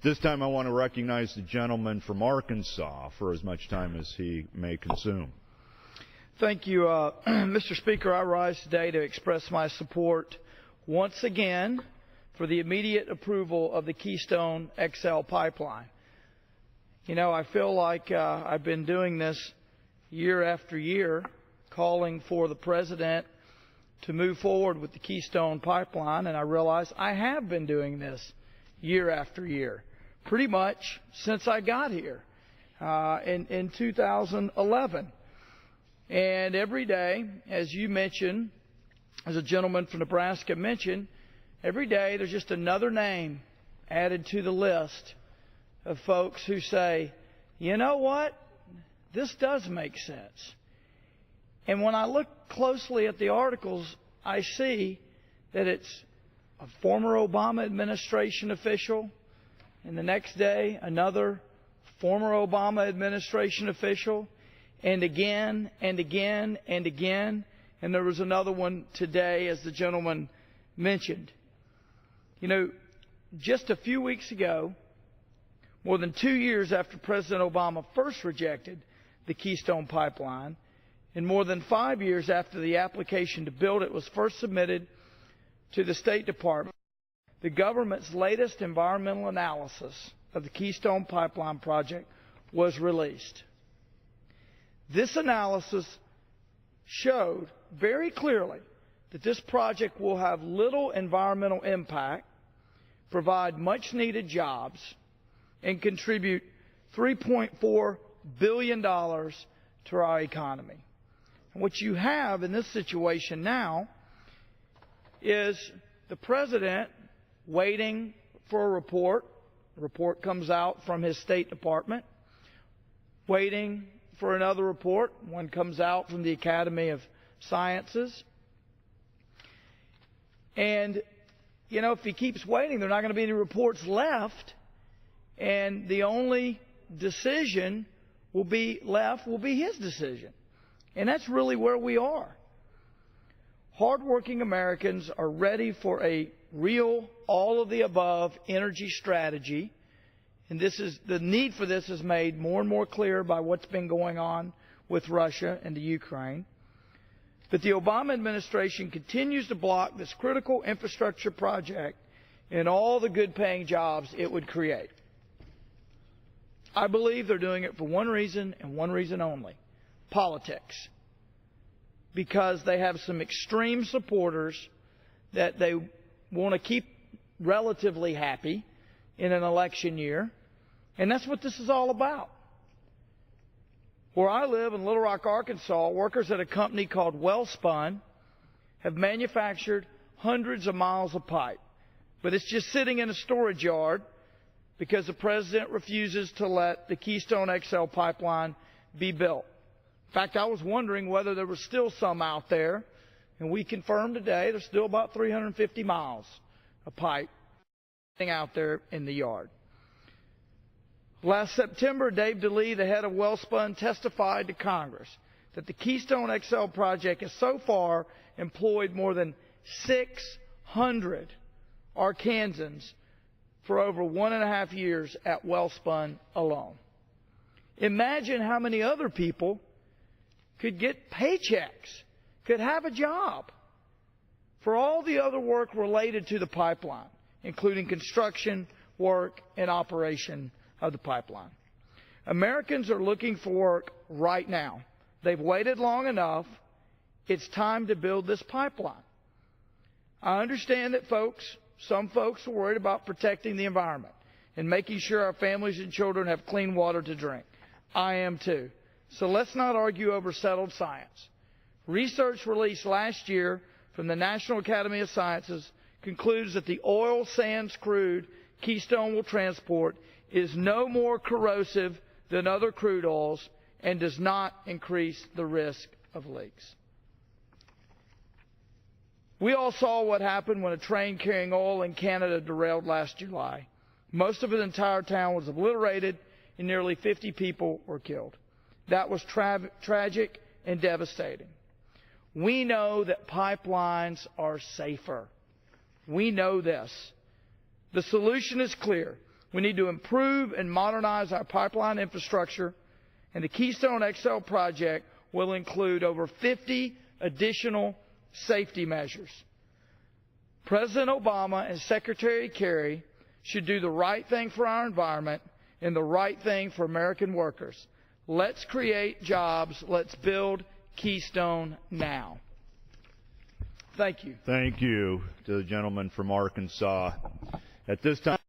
This time I want to recognize the gentleman from Arkansas for as much time as he may consume. Thank you, Mr. Speaker. I rise today to express my support once again for the immediate approval of the Keystone XL pipeline. You know, I feel like I've been doing this year after year, calling for the President to move forward with the Keystone pipeline, and I realize I have been doing this year after year, pretty much since I got here in 2011. And every day, as you mentioned, as a gentleman from Nebraska mentioned, every day there's just another name added to the list of folks who say, you know what, this does make sense. And when I look closely at the articles, I see that it's a former Obama administration official, and the next day another former Obama administration official, and again and again and again, and there was another one today, as the gentleman mentioned. You know, just a few weeks ago, more than 2 years after President Obama first rejected the Keystone Pipeline, and more than 5 years after the application to build it was first submitted to the State Department, the government's latest environmental analysis of the Keystone Pipeline project was released. This analysis showed very clearly that this project will have little environmental impact, provide much-needed jobs, and contribute $3.4 billion to our economy. And what you have in this situation now is the President waiting for a report. The report comes out from his State Department, waiting for another report. One comes out from the Academy of Sciences. And, you know, if he keeps waiting, there are not going to be any reports left. And the only decision will be his decision. And that's really where we are. Hardworking Americans are ready for a real, all-of-the-above energy strategy. And the need for this is made more and more clear by what's been going on with Russia and the Ukraine. But the Obama administration continues to block this critical infrastructure project and all the good-paying jobs it would create. I believe they're doing it for one reason and one reason only: politics. Because they have some extreme supporters that they want to keep relatively happy in an election year. And that's what this is all about. Where I live in Little Rock, Arkansas, workers at a company called Wellspun have manufactured hundreds of miles of pipe. But it's just sitting in a storage yard because the President refuses to let the Keystone XL pipeline be built. In fact, I was wondering whether there was still some out there, and we confirmed today there's still about 350 miles of pipe out there in the yard. Last September, Dave DeLee, the head of Wellspun, testified to Congress that the Keystone XL project has so far employed more than 600 Arkansans for over 1.5 years at Wellspun alone. Imagine how many other people could get paychecks, could have a job for all the other work related to the pipeline, including construction, work, and operation of the pipeline. Americans are looking for work right now. They've waited long enough. It's time to build this pipeline. I understand that some folks are worried about protecting the environment and making sure our families and children have clean water to drink. I am too. So let's not argue over settled science. Research released last year from the National Academy of Sciences concludes that the oil sands crude Keystone will transport is no more corrosive than other crude oils and does not increase the risk of leaks. We all saw what happened when a train carrying oil in Canada derailed last July. Most of the entire town was obliterated and nearly 50 people were killed. That was tragic and devastating. We know that pipelines are safer. We know this. The solution is clear. We need to improve and modernize our pipeline infrastructure, and the Keystone XL project will include over 50 additional safety measures. President Obama and Secretary Kerry should do the right thing for our environment and the right thing for American workers. Let's create jobs. Let's build Keystone now. Thank you. Thank you to the gentleman from Arkansas. At this time,